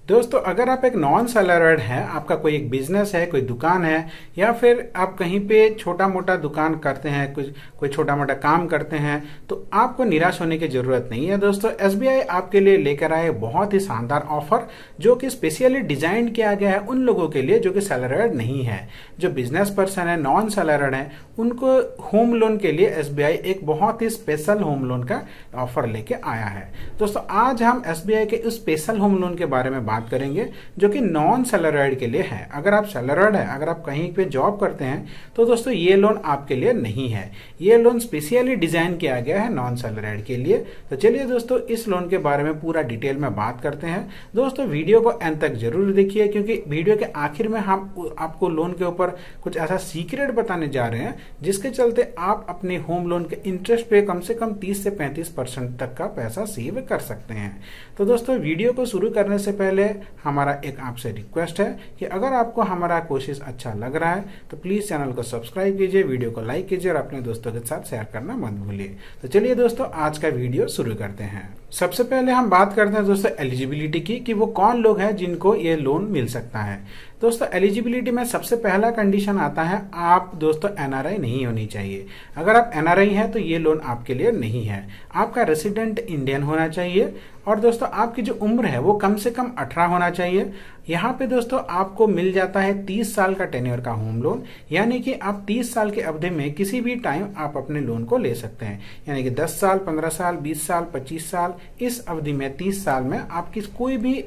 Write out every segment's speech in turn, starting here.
दोस्तों, अगर आप एक नॉन सैलरीड हैं, आपका कोई एक बिजनेस है, कोई दुकान है, या फिर आप कहीं पे छोटा मोटा दुकान करते हैं, कोई छोटा मोटा काम करते हैं, तो आपको निराश होने की जरूरत नहीं है। दोस्तों, एसबीआई आपके लिए लेकर आए बहुत ही शानदार ऑफर, जो कि स्पेशली डिजाइन किया गया है उन लोगों के लिए जो कि सैलरीड नहीं है। जो बिजनेस पर्सन है, नॉन सैलरीड है, उनको होम लोन के लिए एसबीआई एक बहुत ही स्पेशल होम लोन का ऑफर लेके आया है। दोस्तों, आज हम एसबीआई के उस स्पेशल होम लोन के बारे में बात करेंगे जो कि नॉन सैलरीड के लिए है। अगर आप सैलरीड है, अगर आप कहीं पे जॉब करते हैं, तो दोस्तों ये लोन आपके लिए नहीं है। ये लोन स्पेशली डिजाइन किया गया है नॉन सैलरीड के लिए। तो चलिए दोस्तों, इस लोन के बारे में पूरा डिटेल में बात करते हैं। दोस्तों, वीडियो को एंड तक जरूर देखिए, क्योंकि वीडियो के आखिर में हम आपको लोन के ऊपर कुछ ऐसा सीक्रेट बताने जा रहे हैं जिसके चलते आप अपने होम लोन के इंटरेस्ट पे कम से कम 30 से 35% तक का पैसा सेव कर सकते हैं। तो दोस्तों, वीडियो को शुरू करने से पहले हमारा एक आपसे रिक्वेस्ट है कि अगर आपको हमारा कोशिश अच्छा लग रहा है तो प्लीज चैनल को सब्सक्राइब कीजिए, वीडियो को लाइक कीजिए और अपने दोस्तों के साथ शेयर करना मत भूलिए। तो चलिए दोस्तों, आज का वीडियो शुरू करते हैं। सबसे पहले हम बात करते हैं दोस्तों एलिजिबिलिटी की, कि वो कौन लोग हैं जिनको ये लोन मिल सकता है। दोस्तों, एलिजिबिलिटी में सबसे पहला कंडीशन आता है, आप दोस्तों एनआरआई नहीं होनी चाहिए। अगर आप एनआरआई हैं तो ये लोन आपके लिए नहीं है। आपका रेसिडेंट इंडियन होना चाहिए, और दोस्तों आपकी जो उम्र है वो कम से कम 18 होना चाहिए। यहाँ पे दोस्तों आपको मिल जाता है 30 साल का टेन्योर का होम लोन, यानी कि आप 30 साल के अवधि में किसी भी टाइम आप अपने लोन को ले सकते हैं। यानी कि 10 साल, 15 साल, 20 साल, 25 साल, इस अवधि में 30 साल में आप कोई भी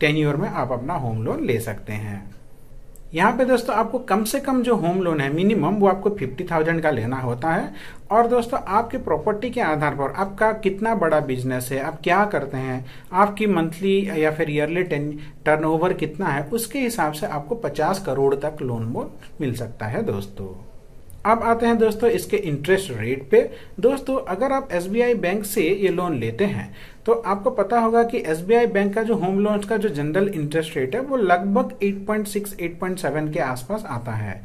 टेन्योर में आप अपना होम लोन ले सकते हैं। यहाँ पे दोस्तों आपको कम से कम जो होम लोन है मिनिमम वो आपको 50,000 का लेना होता है। और दोस्तों आपके प्रॉपर्टी के आधार पर आपका कितना बड़ा बिजनेस है, आप क्या करते हैं, आपकी मंथली या फिर ईयरली टर्नओवर कितना है, उसके हिसाब से आपको 50 करोड़ तक लोन मिल सकता है। दोस्तों अब आते हैं दोस्तों इसके इंटरेस्ट रेट पे। दोस्तों, अगर आप एसबीआई बैंक से ये लोन लेते हैं तो आपको पता होगा कि एसबीआई बैंक का जो होम लोन का जो जनरल इंटरेस्ट रेट है वो लगभग 8.6 8.7 के आसपास आता है।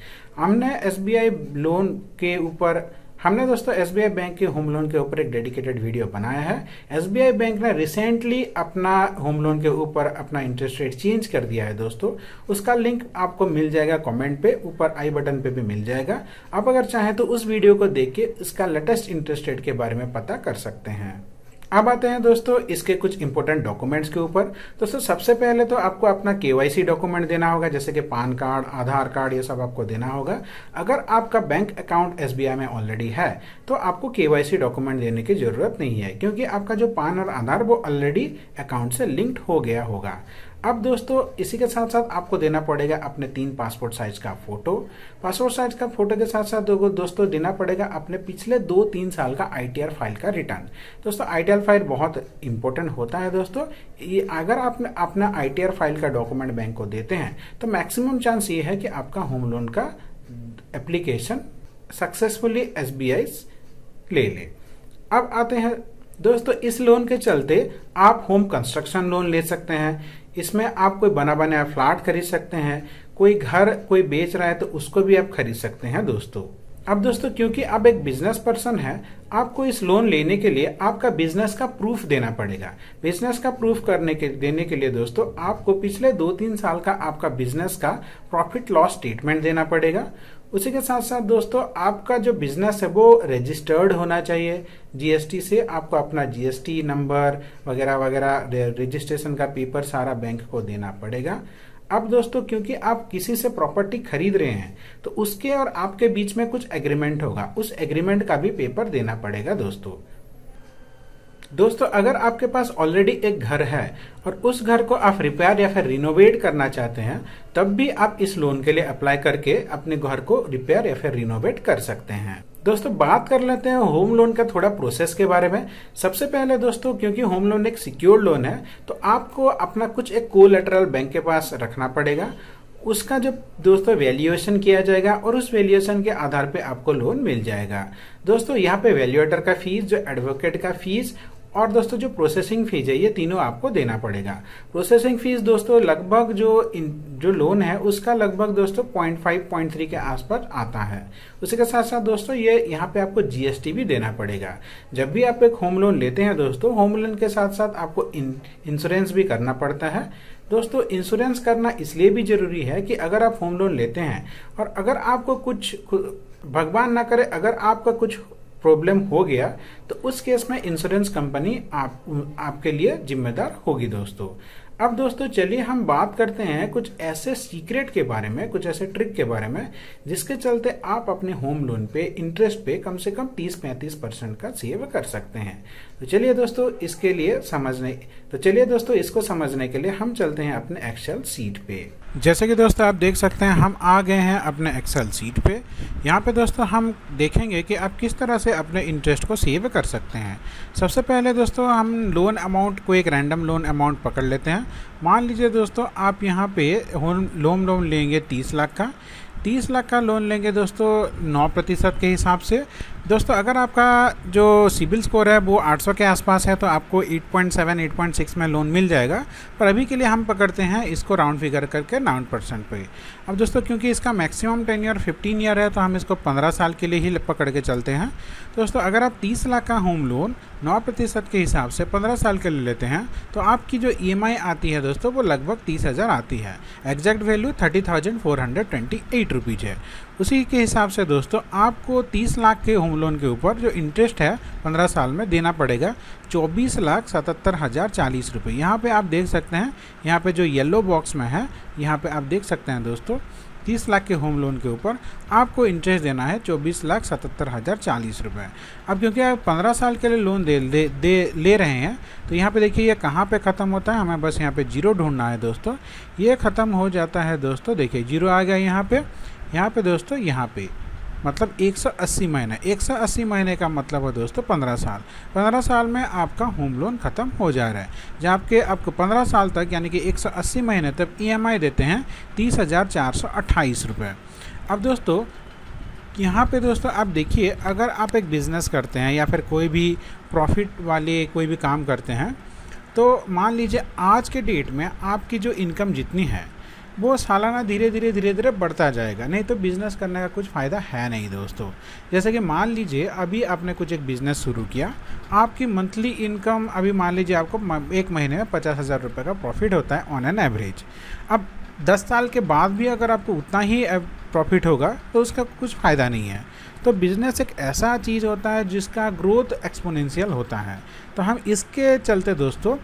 हमने दोस्तों एसबीआई बैंक के होम लोन के ऊपर एक डेडिकेटेड वीडियो बनाया है। एसबीआई बैंक ने रिसेंटली अपना होम लोन के ऊपर अपना इंटरेस्ट रेट चेंज कर दिया है। दोस्तों उसका लिंक आपको मिल जाएगा कमेंट पे, ऊपर आई बटन पे भी मिल जाएगा। आप अगर चाहें तो उस वीडियो को देख के इसका लेटेस्ट इंटरेस्ट रेट के बारे में पता कर सकते हैं। अब आते हैं दोस्तों इसके कुछ इंपोर्टेंट डॉक्यूमेंट्स के ऊपर। दोस्तों सबसे पहले तो आपको अपना केवाईसी डॉक्यूमेंट देना होगा, जैसे कि पान कार्ड, आधार कार्ड, ये सब आपको देना होगा। अगर आपका बैंक अकाउंट एसबीआई में ऑलरेडी है तो आपको केवाईसी डॉक्यूमेंट देने की जरूरत नहीं है, क्योंकि आपका जो पान और आधार वो ऑलरेडी अकाउंट से लिंक्ड हो गया होगा। अब दोस्तों इसी के साथ साथ आपको देना पड़ेगा अपने 3 पासपोर्ट साइज का फोटो। पासपोर्ट साइज का फोटो के साथ साथ दोस्तों देना पड़ेगा अपने पिछले 2-3 साल का आईटीआर फाइल का रिटर्न। दोस्तों आईटीआर फाइल बहुत इंपॉर्टेंट होता है। दोस्तों ये अगर आप अपना आईटीआर फाइल का डॉक्यूमेंट बैंक को देते हैं तो मैक्सिमम चांस ये है कि आपका होम लोन का एप्लीकेशन सक्सेसफुली एसबीआई ले ले। अब आते हैं दोस्तों इस लोन के चलते आप होम कंस्ट्रक्शन लोन ले सकते हैं। इसमें आप कोई बना बनाया फ्लैट खरीद सकते हैं, कोई घर कोई बेच रहा है तो उसको भी आप खरीद सकते हैं। दोस्तों अब दोस्तों क्योंकि आप एक बिजनेस पर्सन है, आपको इस लोन लेने के लिए आपका बिजनेस का प्रूफ देना पड़ेगा। बिजनेस का प्रूफ देने के लिए दोस्तों आपको पिछले 2-3 साल का आपका बिजनेस का प्रॉफिट लॉस स्टेटमेंट देना पड़ेगा। उसी के साथ साथ दोस्तों आपका जो बिजनेस है वो रजिस्टर्ड होना चाहिए जीएसटी से। आपको अपना जीएसटी नंबर वगैरह वगैरह रजिस्ट्रेशन का पेपर सारा बैंक को देना पड़ेगा। अब दोस्तों क्योंकि आप किसी से प्रॉपर्टी खरीद रहे हैं तो उसके और आपके बीच में कुछ एग्रीमेंट होगा, उस एग्रीमेंट का भी पेपर देना पड़ेगा। दोस्तों अगर आपके पास ऑलरेडी एक घर है और उस घर को आप रिपेयर या फिर रिनोवेट करना चाहते हैं, तब भी आप इस लोन के लिए अप्लाई करके अपने घर को रिपेयर या फिर रिनोवेट कर सकते हैं। दोस्तों बात कर लेते हैं होम लोन का थोड़ा प्रोसेस के बारे में। सबसे पहले दोस्तों क्योंकि होम लोन एक सिक्योर्ड लोन है तो आपको अपना कुछ एक कोलैटरल बैंक के पास रखना पड़ेगा। उसका जो दोस्तों वैल्यूएशन किया जाएगा और उस वैल्यूएशन के आधार पे आपको लोन मिल जाएगा। दोस्तों यहाँ पे वैल्यूएटर का फीस, जो एडवोकेट का फीस और दोस्तों जो प्रोसेसिंग फीस है ये तीनों आपको देना पड़ेगा। प्रोसेसिंग फीस दोस्तों लगभग जो लोन है उसका लगभग दोस्तों 0.5-0.3 के आसपास आता है। उसी के साथ साथ दोस्तों ये यहाँ पे आपको जीएसटी भी देना पड़ेगा। जब भी आप एक होम लोन लेते हैं दोस्तों, होम लोन के साथ साथ आपको इंश्योरेंस भी करना पड़ता है। दोस्तों इंश्योरेंस करना इसलिए भी जरूरी है कि अगर आप होम लोन लेते हैं और अगर आपको कुछ, भगवान ना करे, अगर आपका कुछ प्रॉब्लम हो गया तो उस केस में इंश्योरेंस कंपनी आपके लिए जिम्मेदार होगी दोस्तों। अब दोस्तों चलिए हम बात करते हैं कुछ ऐसे सीक्रेट के बारे में, कुछ ऐसे ट्रिक के बारे में जिसके चलते आप अपने होम लोन पे इंटरेस्ट पे कम से कम 30-35% का सेव कर सकते हैं। तो चलिए दोस्तों इसको समझने के लिए हम चलते हैं अपने एक्सेल सीट पे। जैसे कि दोस्तों आप देख सकते हैं हम आ गए हैं अपने एक्सेल सीट पे। यहाँ पे दोस्तों हम देखेंगे कि आप किस तरह से अपने इंटरेस्ट को सेव कर सकते हैं। सबसे पहले दोस्तों हम लोन अमाउंट को एक रैंडम लोन अमाउंट पकड़ लेते हैं। मान लीजिए दोस्तों आप यहाँ पे लोन लेंगे 30 लाख का। 30 लाख का लोन लेंगे दोस्तों 9% के हिसाब से। दोस्तों अगर आपका जो सिबिल स्कोर है वो 800 के आसपास है तो आपको 8.7 8.6 में लोन मिल जाएगा, पर अभी के लिए हम पकड़ते हैं इसको राउंड फिगर करके 9% पे। अब दोस्तों क्योंकि इसका मैक्सिमम टेन्योर 15 ईयर है तो हम इसको 15 साल के लिए ही पकड़ के चलते हैं। दोस्तों अगर आप 30 लाख का होम लोन 9% के हिसाब से 15 साल के लिए लेते हैं तो आपकी जो EMI आती है दोस्तों वो लगभग 30,000 आती है। एग्जैक्ट वैल्यू 30,428 रुपीज़ है। उसी के हिसाब से दोस्तों आपको 30 लाख के होम लोन के ऊपर जो इंटरेस्ट है 15 साल में देना पड़ेगा 24,77,040 रुपये। यहाँ पे आप देख सकते हैं, यहाँ पे जो येलो बॉक्स में है यहाँ पे आप देख सकते हैं दोस्तों 30 लाख के होम लोन के ऊपर आपको इंटरेस्ट देना है 24,77,040 रुपये। अब क्योंकि आप 15 साल के लिए लोन ले रहे हैं तो यहाँ पे देखिए ये कहाँ पे ख़त्म होता है, हमें बस यहाँ पे जीरो ढूंढना है दोस्तों। ये ख़त्म हो जाता है दोस्तों, देखिए जीरो आ गया यहाँ पे दोस्तों, यहाँ पे मतलब 180 महीने। 180 महीने का मतलब है दोस्तों 15 साल। 15 साल में आपका होम लोन ख़त्म हो जा रहा है, जहाँ आपको 15 साल तक यानी कि 180 महीने तक EMI देते हैं 30,428 रुपये। अब दोस्तों यहाँ पे दोस्तों आप देखिए, अगर आप एक बिज़नेस करते हैं या फिर कोई भी प्रॉफिट वाले कोई भी काम करते हैं तो मान लीजिए आज के डेट में आपकी जो इनकम जितनी है वो सालाना धीरे धीरे बढ़ता जाएगा, नहीं तो बिज़नेस करने का कुछ फ़ायदा है नहीं दोस्तों। जैसे कि मान लीजिए अभी आपने कुछ एक बिज़नेस शुरू किया, आपकी मंथली इनकम अभी मान लीजिए आपको एक महीने में 50,000 रुपये का प्रॉफिट होता है ऑन एन एवरेज। अब 10 साल के बाद भी अगर आपको उतना ही प्रॉफिट होगा तो उसका कुछ फ़ायदा नहीं है। तो बिज़नेस एक ऐसा चीज़ होता है जिसका ग्रोथ एक्सपोनेंशियल होता है। तो हम इसके चलते दोस्तों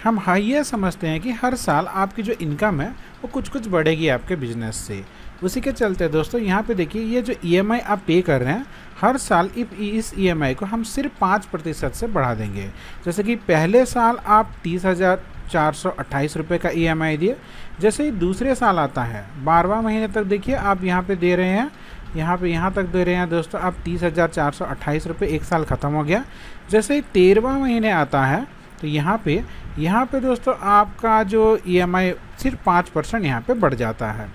हम ये समझते हैं कि हर साल आपकी जो इनकम है वो कुछ बढ़ेगी आपके बिजनेस से। उसी के चलते दोस्तों यहाँ पे देखिए ये जो EMI आप पे कर रहे हैं हर साल इस EMI को हम सिर्फ 5% से बढ़ा देंगे। जैसे कि पहले साल आप 30,428 रुपये का EMI दिए, जैसे ही दूसरे साल आता है 12वां महीने तक देखिए आप यहाँ पे दे रहे हैं, यहाँ तक दे रहे हैं दोस्तों आप 30,428 रुपये, एक साल ख़त्म हो गया। जैसे ही 13वां महीने आता है तो यहाँ पे दोस्तों आपका जो EMI सिर्फ 5% यहाँ पे बढ़ जाता है।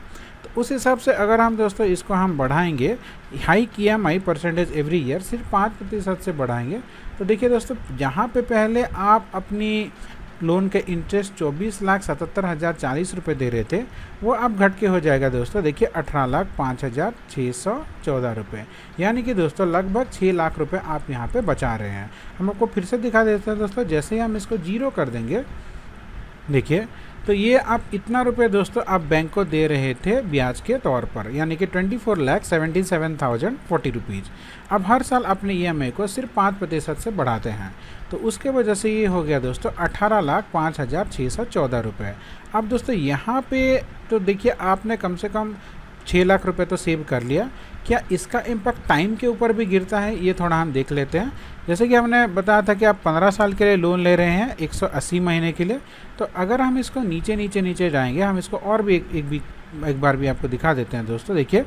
तो उस हिसाब से अगर हम दोस्तों इसको हम बढ़ाएंगे hike EMI percentage every year सिर्फ 5% से बढ़ाएंगे तो देखिए दोस्तों जहाँ पे पहले आप अपनी लोन के इंटरेस्ट 24,77,040 रुपये दे रहे थे वो अब घट के हो जाएगा दोस्तों, देखिए 18,05,614 रुपये, यानी कि दोस्तों लगभग 6 लाख रुपए आप यहाँ पे बचा रहे हैं। हम आपको फिर से दिखा देते हैं दोस्तों, जैसे ही हम इसको जीरो कर देंगे देखिए तो ये आप इतना रुपये दोस्तों आप बैंक को दे रहे थे ब्याज के तौर पर, यानी कि 24,77,040 रुपीज़। अब हर साल अपने EMI को सिर्फ 5% से बढ़ाते हैं तो उसके वजह से ये हो गया दोस्तों 18,05,614 रुपये। अब दोस्तों यहाँ पे तो देखिए आपने कम से कम 6 लाख रुपए तो सेव कर लिया। क्या इसका इम्पैक्ट टाइम के ऊपर भी गिरता है, ये थोड़ा हम देख लेते हैं। जैसे कि हमने बताया था कि आप 15 साल के लिए लोन ले रहे हैं 180 महीने के लिए, तो अगर हम इसको नीचे जाएंगे, हम इसको और भी एक बार भी आपको दिखा देते हैं दोस्तों। देखिए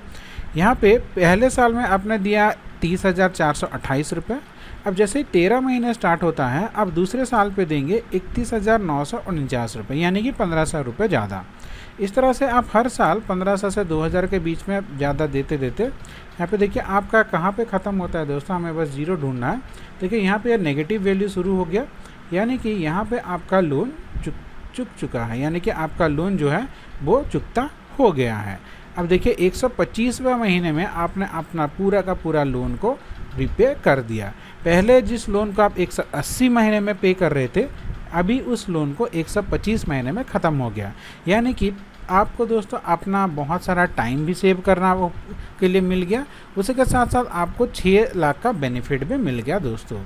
यहाँ पे पहले साल में आपने दिया 30,428 रुपये, अब जैसे ही 13 महीने स्टार्ट होता है अब दूसरे साल पे देंगे 31,949 रुपये, यानी कि 1,500 रुपये ज़्यादा। इस तरह से आप हर साल 1,500 से 2,000 के बीच में ज़्यादा देते यहाँ पे देखिए आपका कहाँ पे ख़त्म होता है दोस्तों, हमें बस जीरो ढूंढना है। देखिए यहाँ पे नेगेटिव वैल्यू शुरू हो गया, यानी कि यहाँ पे आपका लोन चुक चुका है, यानी कि आपका लोन जो है वो चुकता हो गया है। अब देखिए 125वें महीने में आपने अपना पूरा का पूरा लोन को रिपे कर दिया। पहले जिस लोन को आप 180 महीने में पे कर रहे थे, अभी उस लोन को 125 महीने में ख़त्म हो गया। यानी कि आपको दोस्तों अपना बहुत सारा टाइम भी सेव करना वो के लिए मिल गया, उसी के साथ साथ आपको 6 लाख का बेनिफिट भी मिल गया दोस्तों।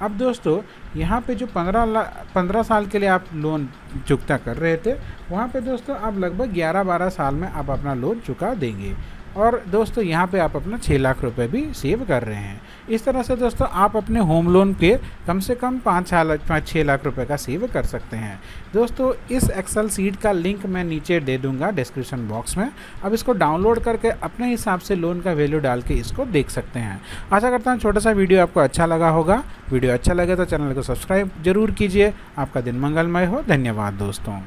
अब दोस्तों यहाँ पे जो 15 साल के लिए आप लोन चुकता कर रहे थे, वहाँ पे दोस्तों आप लगभग 11-12 साल में आप अपना लोन चुका देंगे। और दोस्तों यहाँ पे आप अपना 6 लाख रुपए भी सेव कर रहे हैं। इस तरह से दोस्तों आप अपने होम लोन पे कम से कम 5-6 लाख रुपए का सेव कर सकते हैं। दोस्तों इस एक्सेल सीट का लिंक मैं नीचे दे दूंगा डिस्क्रिप्शन बॉक्स में। अब इसको डाउनलोड करके अपने हिसाब से लोन का वैल्यू डाल के इसको देख सकते हैं। आशा करता हूँ छोटा सा वीडियो आपको अच्छा लगा होगा। वीडियो अच्छा लगे तो चैनल को सब्सक्राइब जरूर कीजिए। आपका दिन मंगलमय हो। धन्यवाद दोस्तों।